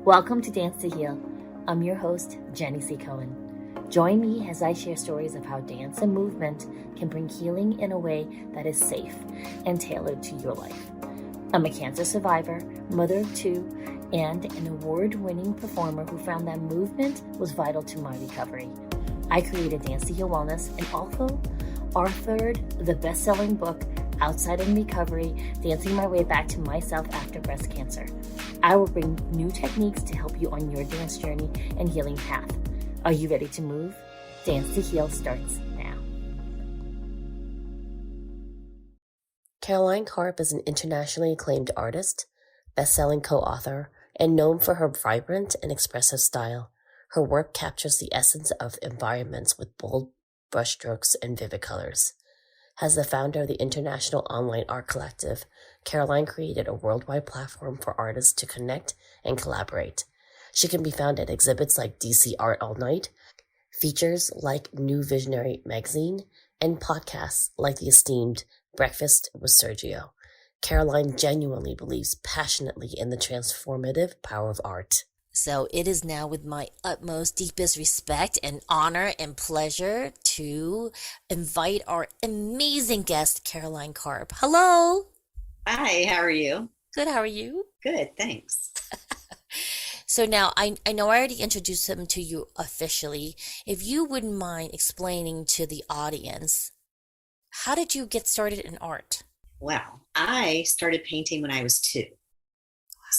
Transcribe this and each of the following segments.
Welcome to Dance to Heal. I'm your host, Jenny C. Cohen. Join me as I share stories of how dance and movement can bring healing in a way that is safe and tailored to your life. I'm a cancer survivor, mother of two, and an award-winning performer who found that movement was vital to my recovery. I created Dance to Heal Wellness and also authored the best-selling book, Outside in Recovery, Dancing My Way Back to Myself After Breast Cancer. I will bring new techniques to help you on your dance journey and healing path. Are you ready to move? Dance to Heal starts now. Caroline Karp is an internationally acclaimed artist, best-selling co-author, and known for her vibrant and expressive style. Her work captures the essence of environments with bold brushstrokes and vivid colors. As the founder of the International Online Art Collective, Caroline created a worldwide platform for artists to connect and collaborate. She can be found at exhibits like DC Art All Night, features like New Visionary magazine, and podcasts like the esteemed Breakfast with Sergio. Caroline genuinely believes passionately in the transformative power of art. So it is now with my utmost, deepest respect and honor and pleasure to invite our amazing guest, Caroline Karp. Hello. Hi, how are you? Good, how are you? Good, thanks. So now, I know I already introduced him to you officially. If you wouldn't mind explaining to the audience, how did you get started in art? Well, I started painting when I was 2.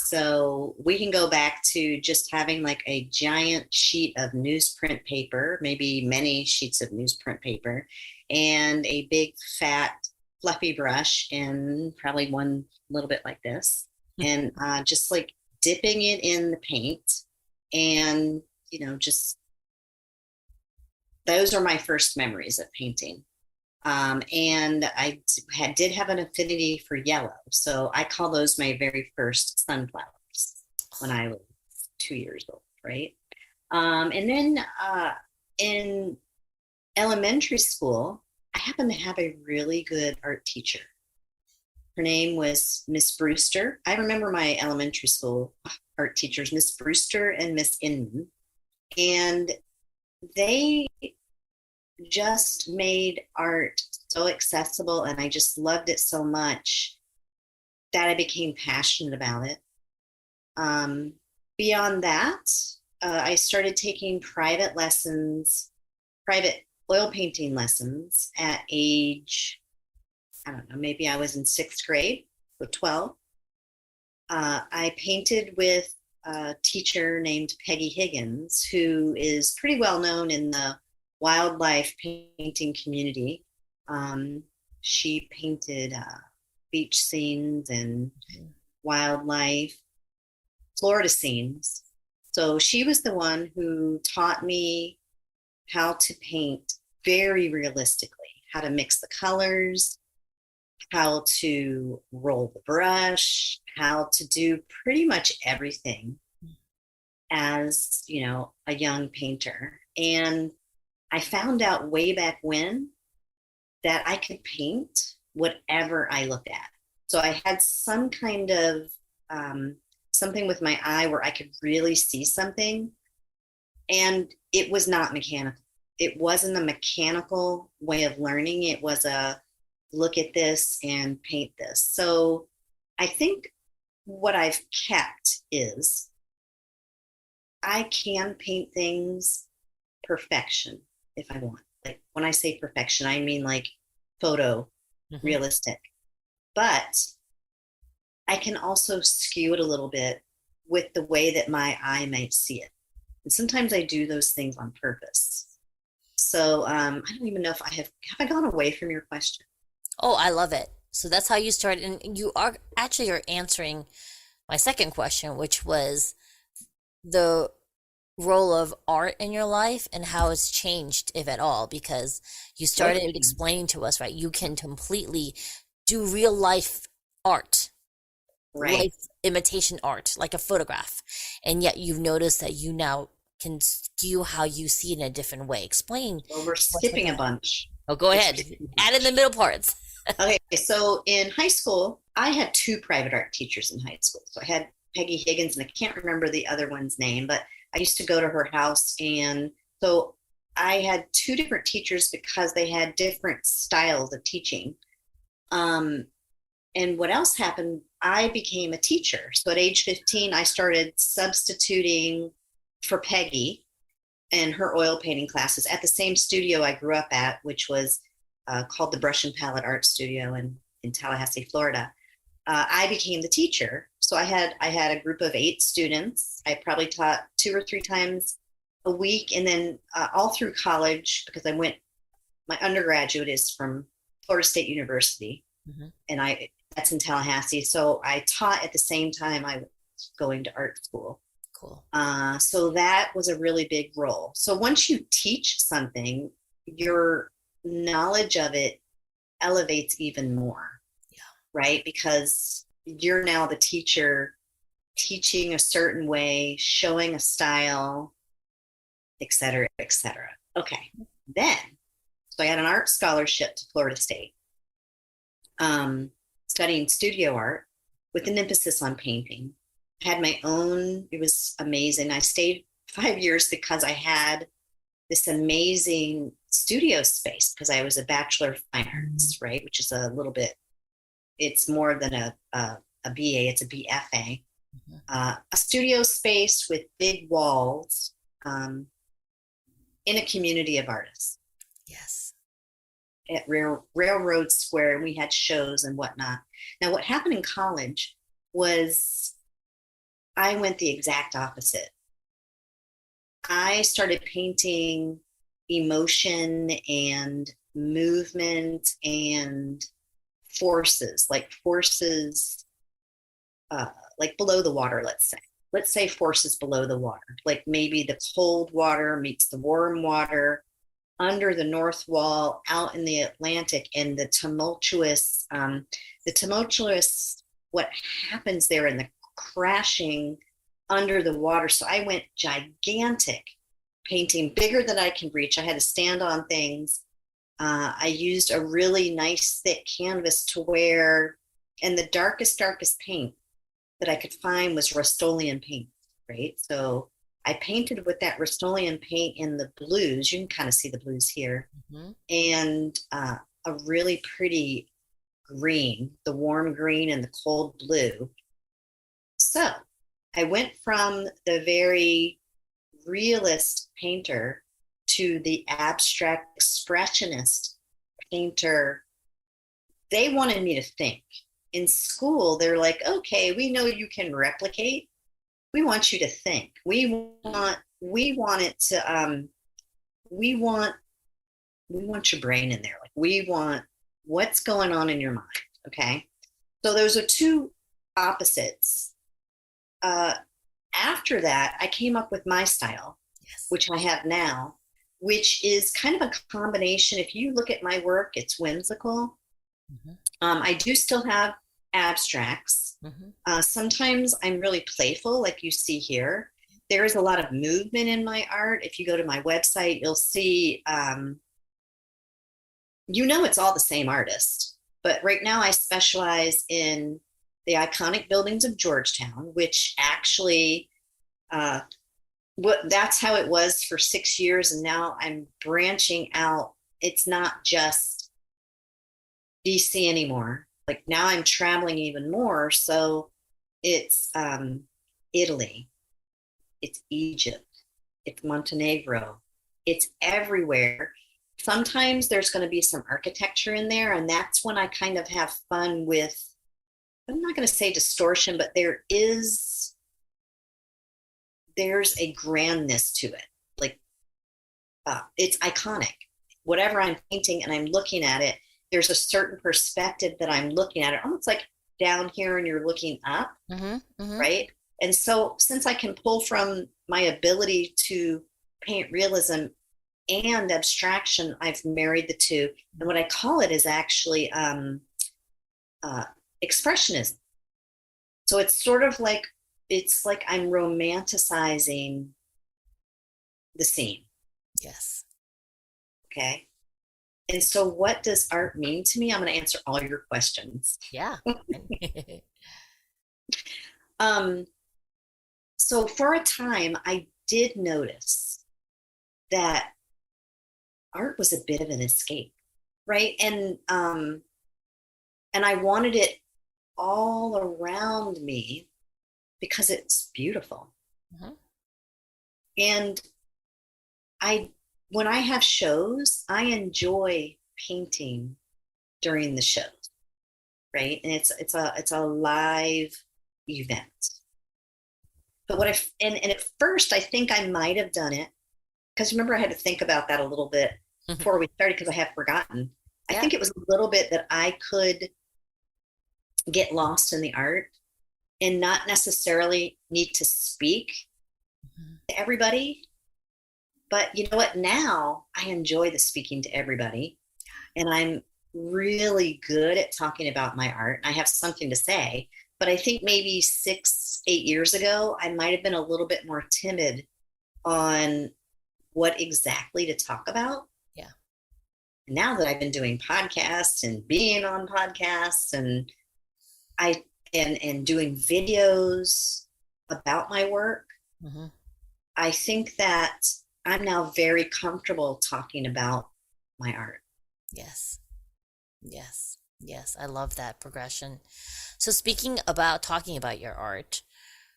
So we can go back to just having like a giant sheet of newsprint paper, maybe many sheets of newsprint paper, and a big fat fluffy brush, and probably one little bit like this, and just like dipping it in the paint. And, just those are my first memories of painting. And I did have an affinity for yellow. So I call those my very first sunflowers when I was 2 years old, right? And then in elementary school, I happened to have a really good art teacher. Her name was Miss Brewster. I remember my elementary school art teachers, Miss Brewster and Miss Inman. And they just made art so accessible, and I just loved it so much that I became passionate about it. Beyond that, I started taking private oil painting lessons at age, I don't know, maybe I was in 6th grade, so 12. I painted with a teacher named Peggy Higgins, who is pretty well known in the wildlife painting community. She painted beach scenes and wildlife, Florida scenes. So she was the one who taught me how to paint very realistically, how to mix the colors, how to roll the brush, how to do pretty much everything as, a young painter. And I found out way back when that I could paint whatever I looked at. So I had some kind of something with my eye where I could really see something, and it was not mechanical. It wasn't a mechanical way of learning. It was a look at this and paint this. So I think what I've kept is I can paint things perfection if I want. Like when I say perfection, I mean like photo realistic. But I can also skew it a little bit with the way that my eye might see it. And sometimes I do those things on purpose. So I don't even know if have I gone away from your question? Oh, I love it. So that's how you started. And you are answering my second question, which was the role of art in your life and how it's changed, if at all, because you started explaining to us, right? You can completely do real life art, right? Life imitation art, like a photograph. And yet you've noticed that you now can skew how you see it in a different way. Explain. Well, we're skipping a bunch. Oh, go ahead. Add in the middle parts. Okay, so in high school, I had 2 private art teachers in high school. So I had Peggy Higgins, and I can't remember the other one's name, but I used to go to her house. And so I had two different teachers because they had different styles of teaching. And what else happened? I became a teacher. So at age 15, I started substituting for Peggy and her oil painting classes at the same studio I grew up at, which was called the Brush and Palette Art Studio in Tallahassee, Florida. I became the teacher. So I had a group of 8 students. I probably taught 2 or 3 times a week. And then all through college, because my undergraduate is from Florida State University, and that's in Tallahassee. So I taught at the same time I was going to art school. Cool. So that was a really big role. So once you teach something, your knowledge of it elevates even more. Yeah. Right? Because you're now the teacher teaching a certain way, showing a style, et cetera, et cetera. Okay. Then, so I had an art scholarship to Florida State, studying studio art with an emphasis on painting. I had my own, it was amazing. I stayed 5 years because I had this amazing studio space because I was a Bachelor of Fine Arts, right? Which is a little bit, it's more than a BA, it's a BFA. A studio space with big walls in a community of artists. Yes. At Railroad Square, we had shows and whatnot. Now, what happened in college was I went the exact opposite. I started painting emotion and movement and forces, like below the water, let's say. Let's say forces below the water, like maybe the cold water meets the warm water under the North Wall, out in the Atlantic, and the tumultuous, what happens there and the crashing under the water. So I went gigantic, painting bigger than I can reach. I had to stand on things. I used a really nice thick canvas to wear, and the darkest paint that I could find was Rust-Oleum paint, right? So I painted with that Rust-Oleum paint in the blues. You can kind of see the blues here. And a really pretty green, the warm green and the cold blue. So I went from the very realist painter to the abstract expressionist painter. They wanted me to think. In school, they're like, okay, we know you can replicate. We want you to think. We want your brain in there. Like, we want what's going on in your mind. Okay. So those are two opposites. After that, I came up with my style, Yes. which I have now, which is kind of a combination. If you look at my work, it's whimsical. I do still have abstracts. Sometimes I'm really playful, like you see here. There is a lot of movement in my art. If you go to my website, you'll see, it's all the same artist. But right now I specialize in the iconic buildings of Georgetown, which actually, that's how it was for 6 years. And now I'm branching out. It's not just DC anymore. Like, now I'm traveling even more. So it's Italy, it's Egypt, it's Montenegro, it's everywhere. Sometimes there's going to be some architecture in there, and that's when I kind of have fun with, I'm not going to say distortion, but there's a grandness to it. Like, it's iconic. Whatever I'm painting and I'm looking at it, there's a certain perspective that I'm looking at it, almost like down here and you're looking up, right? And so since I can pull from my ability to paint realism and abstraction, I've married the two. And what I call it is actually expressionism. So it's sort of like, it's like I'm romanticizing the scene. Yes. Okay. And so what does art mean to me? I'm going to answer all your questions. Yeah. So for a time, I did notice that art was a bit of an escape, right? And I wanted it all around me because it's beautiful. Mm-hmm. And I when I have shows, I enjoy painting during the shows, right? And it's a live event. But and at first I think I might have done it because remember I had to think about that a little bit before we started because I have forgotten. I Yeah. think it was a little bit that I could get lost in the art and not necessarily need to speak to everybody. But you know what? Now I enjoy the speaking to everybody, and I'm really good at talking about my art. I have something to say, but I think maybe 8 years ago, I might have been a little bit more timid on what exactly to talk about. Yeah. Now that I've been doing podcasts and being on podcasts and I and doing videos about my work, Mm-hmm. I think that I'm now very comfortable talking about my art. Yes. Yes. Yes. I love that progression. So speaking about talking about your art,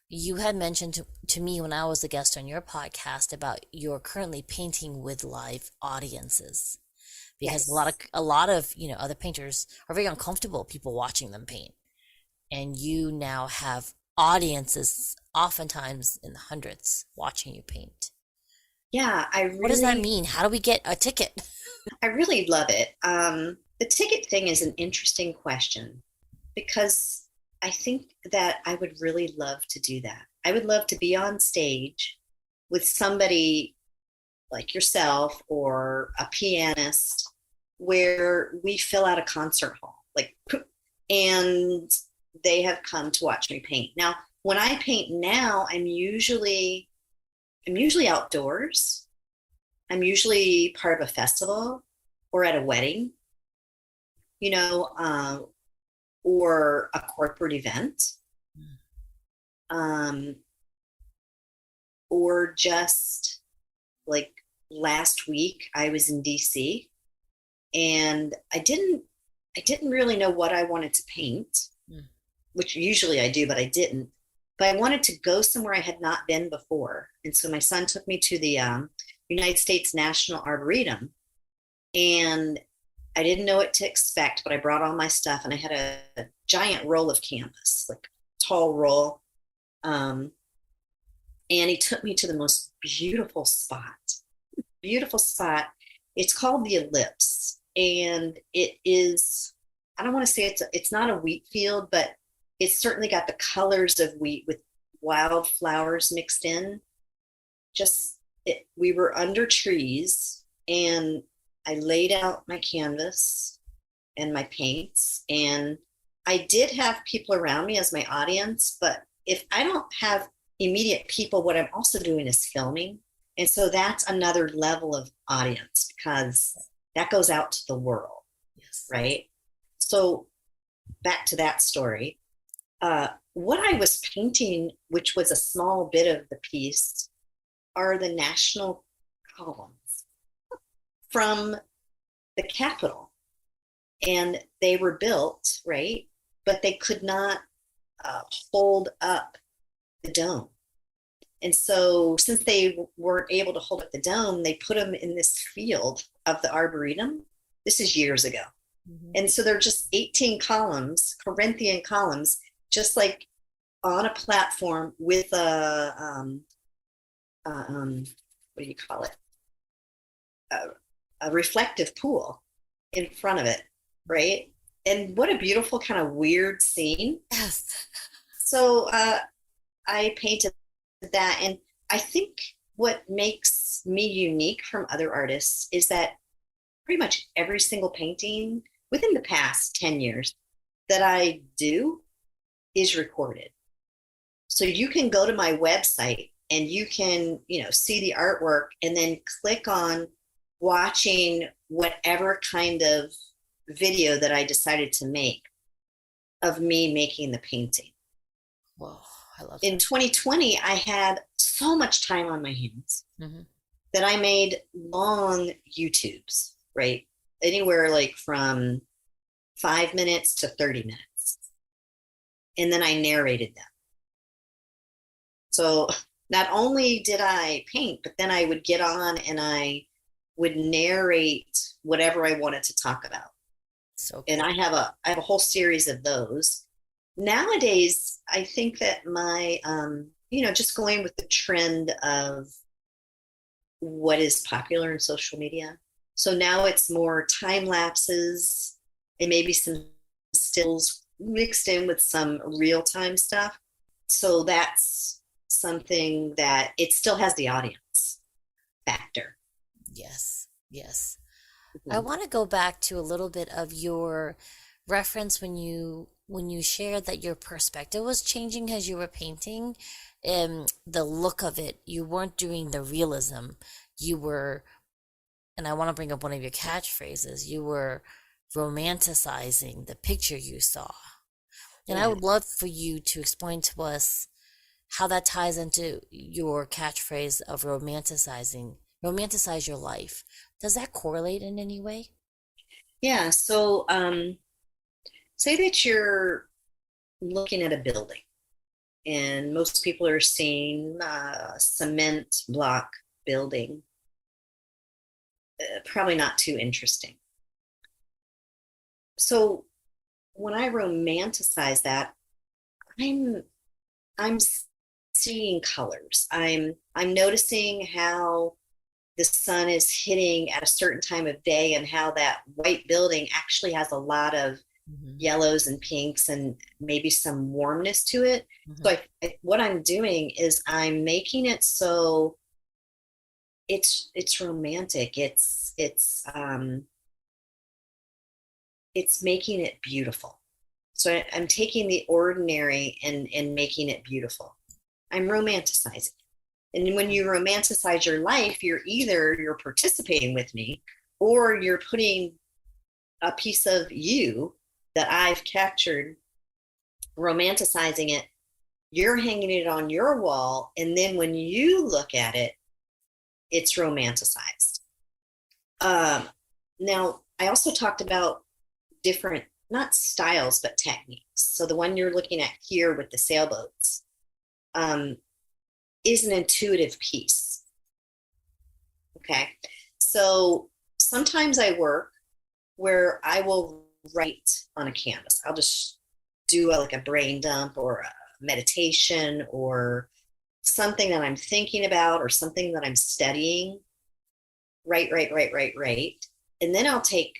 you had mentioned to me when I was a guest on your podcast about you're currently painting with live audiences because Yes. a lot of, other painters are very uncomfortable people watching them paint. And you now have audiences oftentimes in the hundreds watching you paint. Yeah, What does that mean? How do we get a ticket? I really love it. The ticket thing is an interesting question because I think that I would really love to do that. I would love to be on stage with somebody like yourself or a pianist where we fill out a concert hall, like, and they have come to watch me paint. Now, when I paint now, I'm usually outdoors. I'm usually part of a festival or at a wedding, you know, or a corporate event, um, or just like last week I was in DC and I didn't really know what I wanted to paint, which usually I do, but I didn't. But I wanted to go somewhere I had not been before, and so my son took me to the United States National Arboretum, and I didn't know what to expect, but I brought all my stuff, and I had a giant roll of canvas, like tall roll, um, and he took me to the most beautiful spot. Beautiful spot. It's called the Ellipse, and it is. I don't want to say it's not a wheat field, but it's certainly got the colors of wheat with wildflowers mixed in. We were under trees, and I laid out my canvas and my paints, and I did have people around me as my audience, but if I don't have immediate people, what I'm also doing is filming. And so that's another level of audience because that goes out to the world. Yes. Right. So back to that story. What I was painting, which was a small bit of the piece, are the national columns from the Capitol. And they were built, right? But they could not hold up the dome. And so, since they weren't able to hold up the dome, they put them in this field of the Arboretum. This is years ago. Mm-hmm. And so they're just 18 columns, Corinthian columns, just like on a platform with what do you call it? A reflective pool in front of it, right? And what a beautiful kind of weird scene. Yes. So I painted that, and I think what makes me unique from other artists is that pretty much every single painting within the past 10 years that I do is recorded. So you can go to my website and you can, see the artwork and then click on watching whatever kind of video that I decided to make of me making the painting. Whoa, I love In that. 2020, I had so much time on my hands Mm-hmm. that I made long YouTubes, right? Anywhere like from 5 minutes to 30 minutes. And then I narrated them. So not only did I paint, but then I would get on and I would narrate whatever I wanted to talk about. So cool. And I have a whole series of those. Nowadays, I think that my just going with the trend of what is popular in social media. So now it's more time lapses and maybe some stills mixed in with some real time stuff. So that's something that it still has the audience factor. Yes, yes. I Mhm. want to go back to a little bit of your reference when you shared that your perspective was changing as you were painting, and the look of it. You weren't doing the realism. You were, and I want to bring up one of your catchphrases. You were romanticizing the picture you saw. And I Yeah. would love for you to explain to us how that ties into your catchphrase of romanticizing, romanticize your life. Does that correlate in any way? Yeah. So say that you're looking at a building and most people are seeing a cement block building. Probably not too interesting. So when I romanticize that, I'm I'm seeing colors. I'm noticing how the sun is hitting at a certain time of day and how that white building actually has a lot of Mm-hmm. yellows and pinks and maybe some warmness to it. Mm-hmm. So what I'm doing is I'm making it so it's romantic. It's making it beautiful. So I'm taking the ordinary and making it beautiful. I'm romanticizing. And when you romanticize your life, you're participating with me or you're putting a piece of you that I've captured, romanticizing it. You're hanging it on your wall. And then when you look at it, it's romanticized. Um, Now, I also talked about different, not styles, but techniques. So the one you're looking at here with the sailboats is an intuitive piece. Okay. So sometimes I work where I will write on a canvas. I'll just do like a brain dump or a meditation or something that I'm thinking about or something that I'm studying. Write. And then I'll take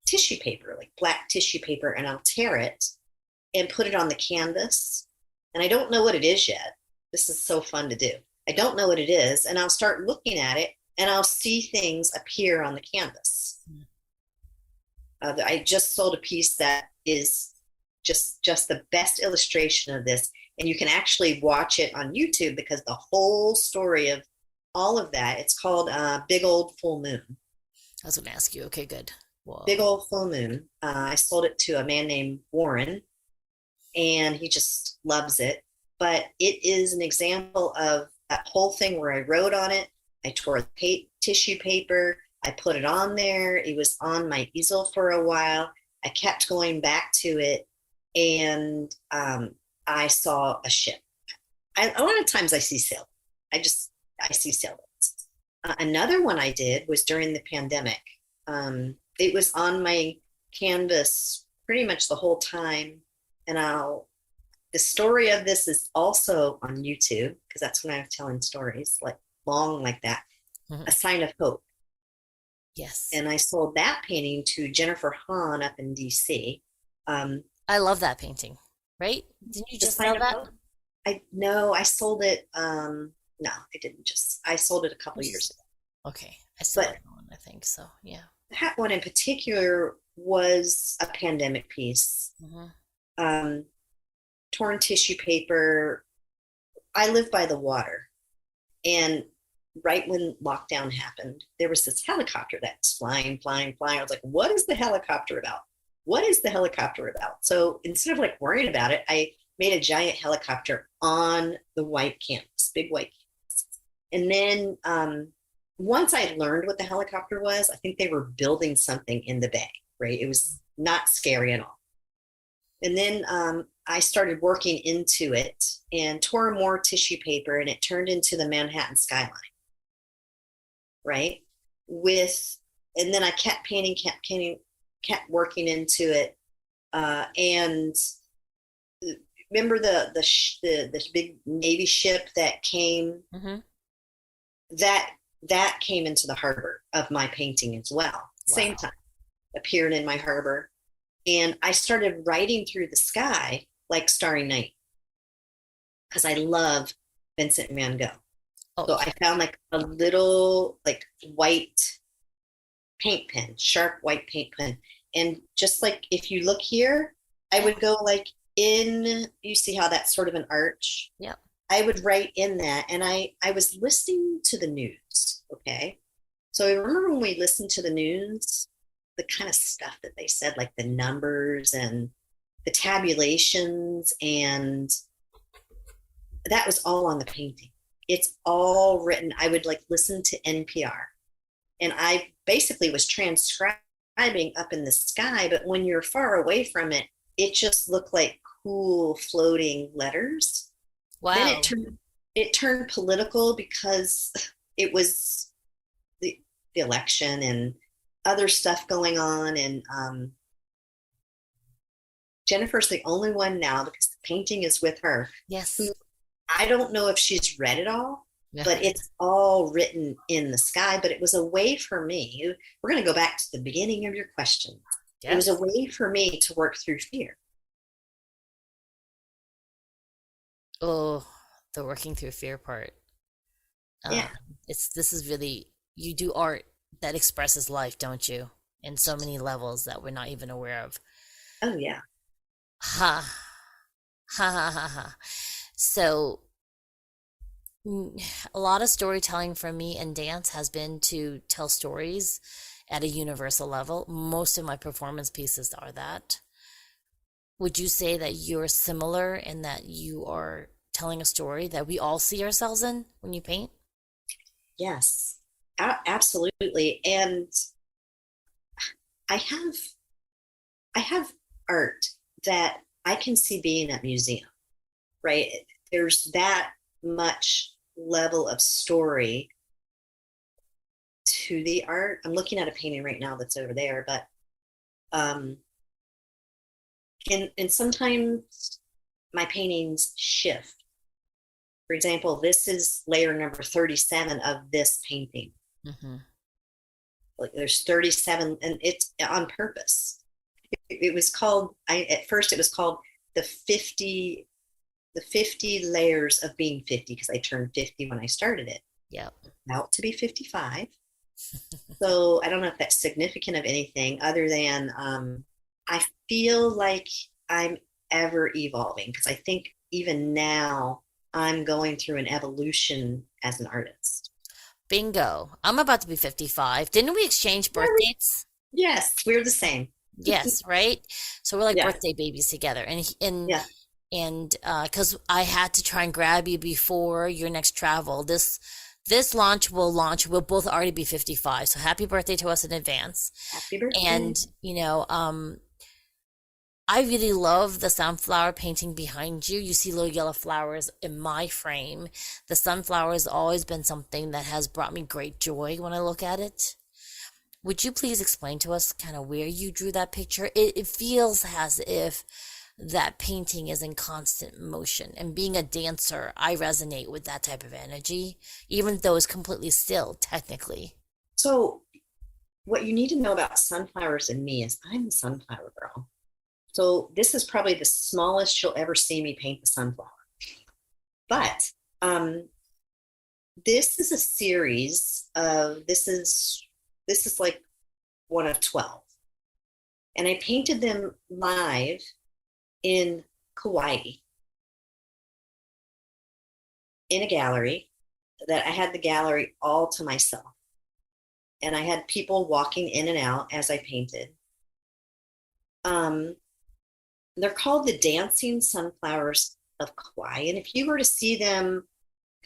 tissue paper, like black tissue paper, and I'll tear it and put it on the canvas. And I don't know what it is yet. This is so fun to do. I don't know what it is. And I'll start looking at it and I'll see things appear on the canvas. I just sold a piece that is just the best illustration of this. And you can actually watch it on YouTube because the whole story of all of that, it's called Big Old Full Moon. I was going to ask you. Okay, good. Whoa. Big Old Full Moon. I sold it to a man named Warren, and he just loves it. But it is an example of that whole thing where I wrote on it. I tore tissue paper. I put it on there. It was on my easel for a while. I kept going back to it, and I saw a ship. A lot of times I see sail. I see sailboats. Another one I did was during the pandemic. It was on my canvas pretty much the whole time, and the story of this is also on YouTube because that's when I was telling stories like long like that. Mhm. A Sign of Hope. Yes. And I sold that painting to Jennifer Hahn up in DC. I love that painting, right? Didn't you The just Sign sell of that? Hope. I sold it. No, I didn't I sold it a couple years ago. Okay. I still But have one, I think so. Yeah. that one in particular was a pandemic piece. Mm-hmm. Torn tissue paper. I live by the water. And right when lockdown happened, there was this helicopter that's flying. I was like, what is the helicopter about? What is the helicopter about? So instead of like worrying about it, I made a giant helicopter on the white canvas, big white canvas. And then once I learned what the helicopter was, I think they were building something in the bay, right? It was not scary at all. And then I started working into it and tore more tissue paper, and it turned into the Manhattan skyline, right? And then I kept painting, kept working into it. And remember the big Navy ship that came? Mm-hmm. That came into the harbor of my painting as well. Wow. Same time, appeared in my harbor. And I started writing through the sky like Starry Night, because I love Vincent Van Gogh. Oh. So I found like a little like white paint pen, sharp white paint pen. And just like if you look here, I would go like you see how that's sort of an arch? Yeah. I would write in that. And I was listening to the news. Okay. So I remember when we listened to the news, the kind of stuff that they said, like the numbers and the tabulations, and that was all on the painting. It's all written. I would like listen to NPR, and I basically was transcribing up in the sky, but when you're far away from it, it just looked like cool floating letters. Wow. Then it turned political because it was the election and other stuff going on. And Jennifer's the only one now, because the painting is with her. Yes. I don't know if she's read it all, but it's all written in the sky. But it was a way for me. We're going to go back to the beginning of your question. Yes. It was a way for me to work through fear. Oh, the working through fear part. Yeah. This is really, you do art that expresses life, don't you? In so many levels that we're not even aware of. Oh, yeah. Ha. Ha ha ha ha. So a lot of storytelling for me in dance has been to tell stories at a universal level. Most of my performance pieces are that. Would you say that you're similar in that you are telling a story that we all see ourselves in when you paint? Yes, absolutely. And I have art that I can see being at museum, right? There's that much level of story to the art. I'm looking at a painting right now that's over there, but and sometimes my paintings shift. For example, this is layer number 37 of this painting. Mm-hmm. Like there's 37, and it's on purpose. It was called, at first it was called the 50 layers of being 50, because I turned 50 when I started it. Yep. About to be 55. So I don't know if that's significant of anything other than I feel like I'm ever evolving, because I think even now I'm going through an evolution as an artist. Bingo. I'm about to be 55. Didn't we exchange birth dates? Yes, we're the same. Yes, right? So we're like birthday babies together. And because I had to try and grab you before your next travel. This launch, we'll both already be 55. So happy birthday to us in advance. Happy birthday. And, I really love the sunflower painting behind you. You see little yellow flowers in my frame. The sunflower has always been something that has brought me great joy when I look at it. Would you please explain to us kind of where you drew that picture? It feels as if that painting is in constant motion. And being a dancer, I resonate with that type of energy, even though it's completely still, technically. So what you need to know about sunflowers and me is I'm a sunflower girl. So this is probably the smallest you'll ever see me paint the sunflower. But this is a series of, this is like one of 12. And I painted them live in Kauai in a gallery that I had the gallery all to myself. And I had people walking in and out as I painted. They're called the dancing sunflowers of Kauai. And if you were to see them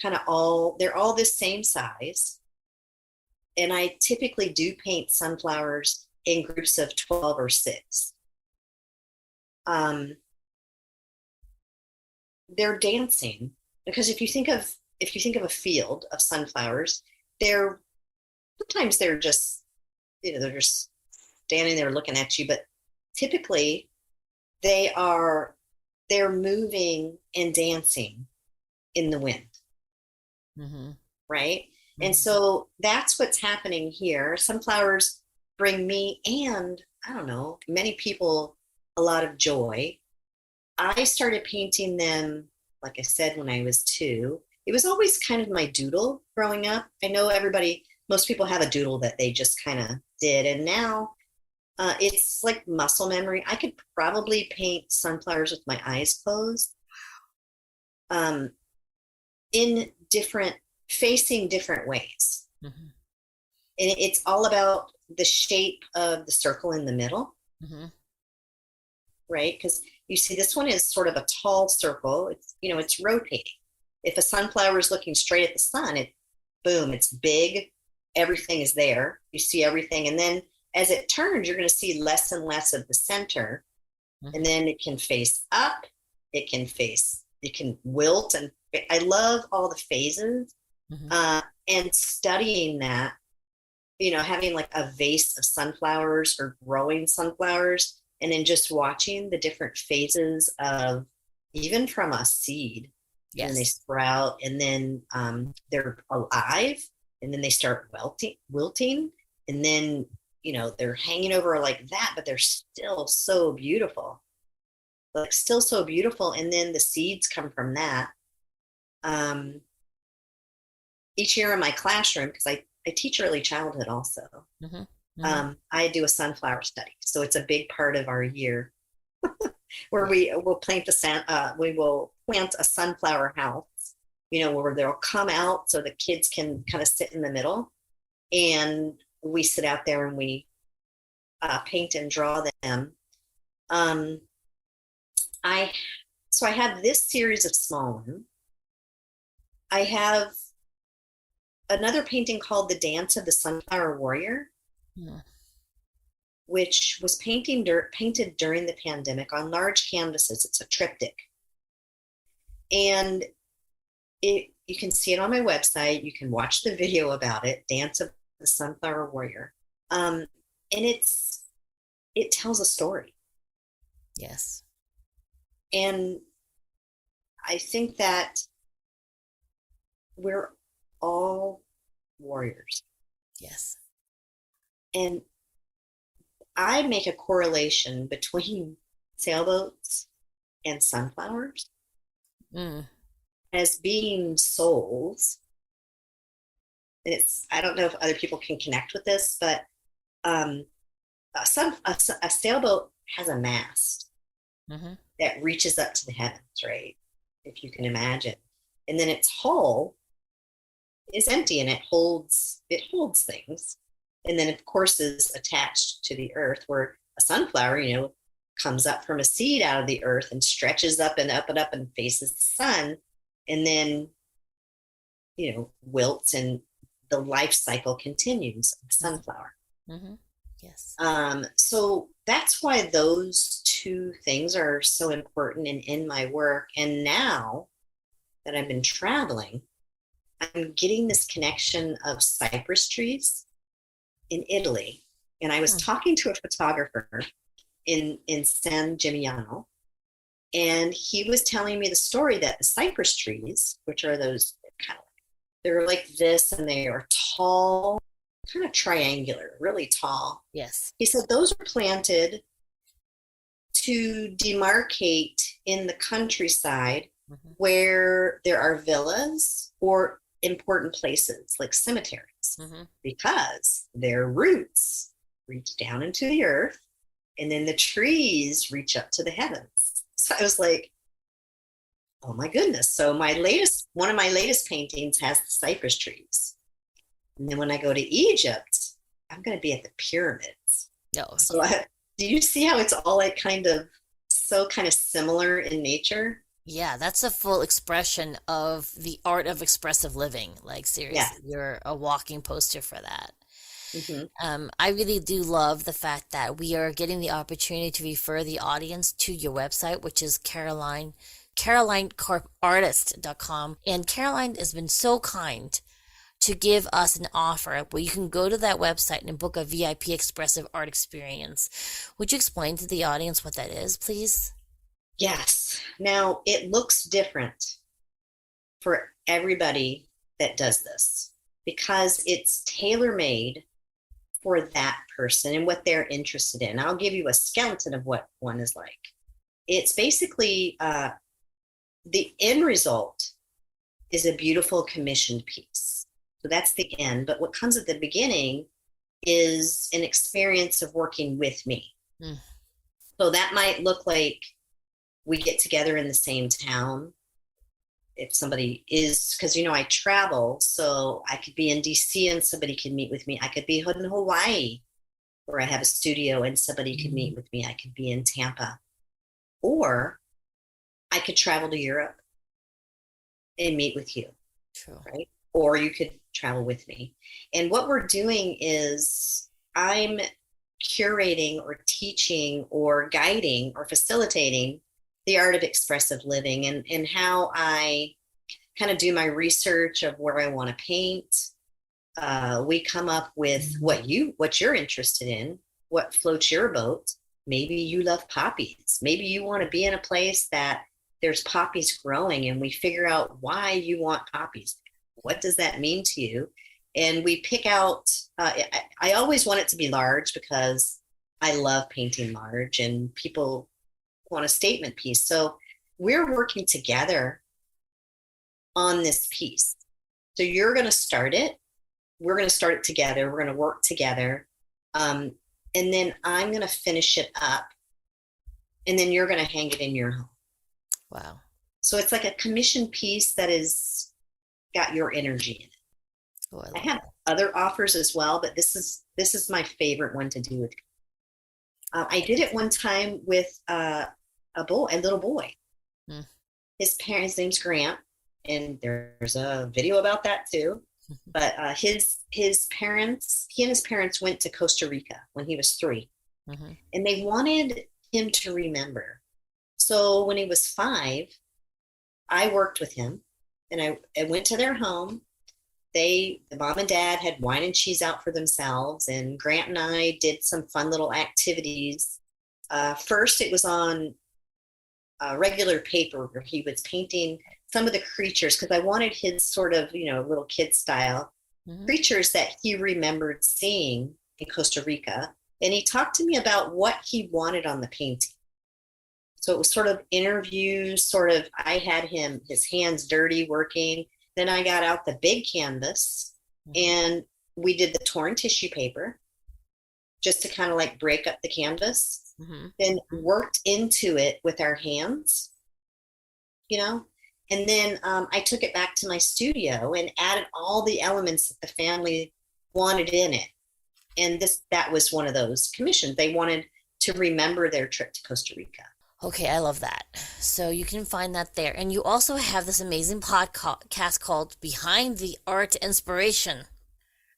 they're all the same size. And I typically do paint sunflowers in groups of 12 or 6. They're dancing because if you think of a field of sunflowers, sometimes they're just, they're just standing there looking at you, but typically they're moving and dancing in the wind. Mm-hmm. Right? Mm-hmm. And so that's what's happening here. Sunflowers bring me and, I don't know, many people a lot of joy. I started painting them, like I said, when I was 2. It was always kind of my doodle growing up. I know most people have a doodle that they just kind of did. And now it's like muscle memory. I could probably paint sunflowers with my eyes closed. Facing different ways. Mm-hmm. And it's all about the shape of the circle in the middle. Mm-hmm. Right? Because you see, this one is sort of a tall circle. It's rotating. If a sunflower is looking straight at the sun, it's big. Everything is there. You see everything. And then as it turns, you're going to see less and less of the center. Mm-hmm. And then it can face up. It can wilt. And I love all the phases. Mm-hmm. And studying that, having like a vase of sunflowers or growing sunflowers, and then just watching the different phases of, even from a seed. Yes. And they sprout, and then they're alive, and then they start wilting, and then they're hanging over like that, but they're still so beautiful, and then the seeds come from that. Each year in my classroom, because I teach early childhood also, mm-hmm. Mm-hmm. I do a sunflower study. So it's a big part of our year where we will plant a sunflower house, where they'll come out so the kids can kind of sit in the middle, and we sit out there and we paint and draw them. I have this series of small ones. I have another painting called The Dance of the Sunflower Warrior, which was painted during the pandemic on large canvases. It's a triptych. And you can see it on my website. You can watch the video about it, Dance of the Sunflower Warrior. And it tells a story. Yes. And I think that we're all warriors. Yes. And I make a correlation between sailboats and sunflowers as being souls. And I don't know if other people can connect with this, but a sailboat has a mast that reaches up to the heavens, right? If you can imagine. And then its hull is empty, and it holds things. And then, of course, is attached to the earth, where a sunflower, comes up from a seed out of the earth and stretches up and up and up and faces the sun, and then, wilts, and the life cycle continues of the sunflower. Mm-hmm. Yes. So that's why those two things are so important in my work. And now that I've been traveling, I'm getting this connection of cypress trees in Italy. And I was talking to a photographer in San Gimignano, and he was telling me the story that the cypress trees, which are those they're like this, and they are tall, kind of triangular, really tall. Yes. He said those are planted to demarcate in the countryside where there are villas or important places like cemeteries, because their roots reach down into the earth, and then the trees reach up to the heavens. So I was like, oh my goodness. So one of my latest paintings has the cypress trees. And then when I go to Egypt, I'm going to be at the pyramids. Oh, so do you see how it's all like kind of so kind of similar in nature. Yeah, that's a full expression of the art of expressive living. Like Yeah. seriously, you're a walking poster for that. Hmm. I really do love the fact that we are getting the opportunity to refer the audience to your website, which is CarolineKarpArtist.com. And Caroline has been so kind to give us an offer where you can go to that website and book a VIP Expressive Art Experience. Would you explain to the audience what that is, please? Yes. Now it looks different for everybody that does this because it's tailor made for that person and what they're interested in. I'll give you a skeleton of what one is like. It's basically the end result is a beautiful commissioned piece. So that's the end. But what comes at the beginning is an experience of working with me. Mm. So that might look like we get together in the same town. If somebody is, because I travel, so I could be in DC and somebody could meet with me. I could be in Hawaii where I have a studio and somebody could meet with me. I could be in Tampa, or I could travel to Europe and meet with you. True. Right? Or you could travel with me. And what we're doing is I'm curating or teaching or guiding or facilitating the art of expressive living and how I kind of do my research of where I want to paint. We come up with what you're interested in, what floats your boat. Maybe you love poppies. Maybe you want to be in a place that there's poppies growing, and we figure out why you want poppies. What does that mean to you? And we pick out, I always want it to be large because I love painting large and people want a statement piece. So we're working together on this piece. So you're going to start it. We're going to start it together. We're going to work together. And then I'm going to finish it up. And then you're going to hang it in your home. Wow. So it's like a commission piece that is got your energy in it. Oh, I have other offers as well, but this is my favorite one to do with. I did it one time with a little boy. Hmm. His name's Grant, and there's a video about that too. But his parents, he and his parents went to Costa Rica when he was 3, and they wanted him to remember. So when he was 5, I worked with him, and I went to their home. The mom and dad had wine and cheese out for themselves, and Grant and I did some fun little activities. First, it was on regular paper where he was painting some of the creatures, because I wanted his sort of, little kid style creatures that he remembered seeing in Costa Rica. And he talked to me about what he wanted on the painting. So it was sort of interviews, I had his hands dirty working. Then I got out the big canvas and we did the torn tissue paper just to kind of like break up the canvas. Then worked into it with our hands, and then I took it back to my studio and added all the elements that the family wanted in it. And that was one of those commissions. They wanted to remember their trip to Costa Rica. Okay, I love that. So you can find that there. And you also have this amazing podcast called Behind the Art Inspiration.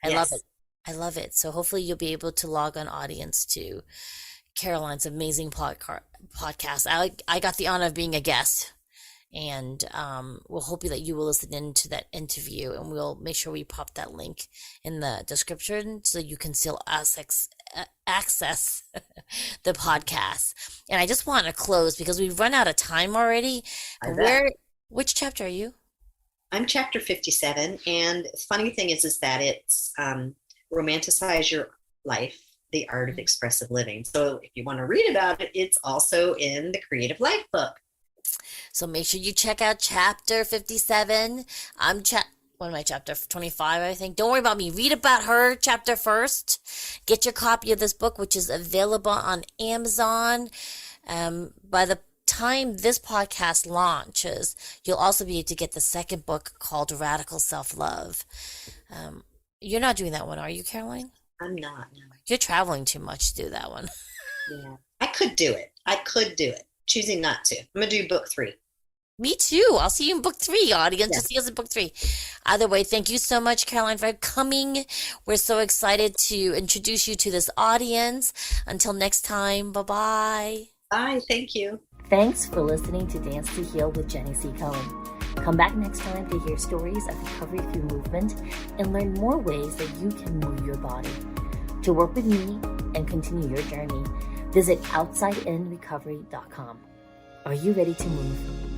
I love it. I love it. So hopefully you'll be able to log on audience to Caroline's amazing podcast. I got the honor of being a guest. And we'll hope that you will listen into that interview, and we'll make sure we pop that link in the description so you can still access the podcast. And I just want to close because we've run out of time already. Which chapter are you? I'm chapter 57, and the funny thing is that it's Romanticize Your Life, the Art of Expressive Living. So if you want to read about it, it's also in the Creative Life book. So make sure you check out chapter 57. What am I, chapter 25, I think. Don't worry about me. Read about her chapter first. Get your copy of this book, which is available on Amazon. By the time this podcast launches, you'll also be able to get the second book called Radical Self-Love. You're not doing that one, are you, Caroline? I'm not, no. You're traveling too much to do that one. Yeah. I could do it. choosing not to. I'm going to do book 3. Me too. I'll see you in book 3, audience. Yeah. You'll see us in book 3. Either way, thank you so much, Caroline, for coming. We're so excited to introduce you to this audience. Until next time, bye-bye. Bye. Thank you. Thanks for listening to Dance to Heal with Jenny C. Cohen. Come back next time to hear stories of recovery through movement and learn more ways that you can move your body. To work with me and continue your journey, visit OutsideInRecovery.com. Are you ready to move?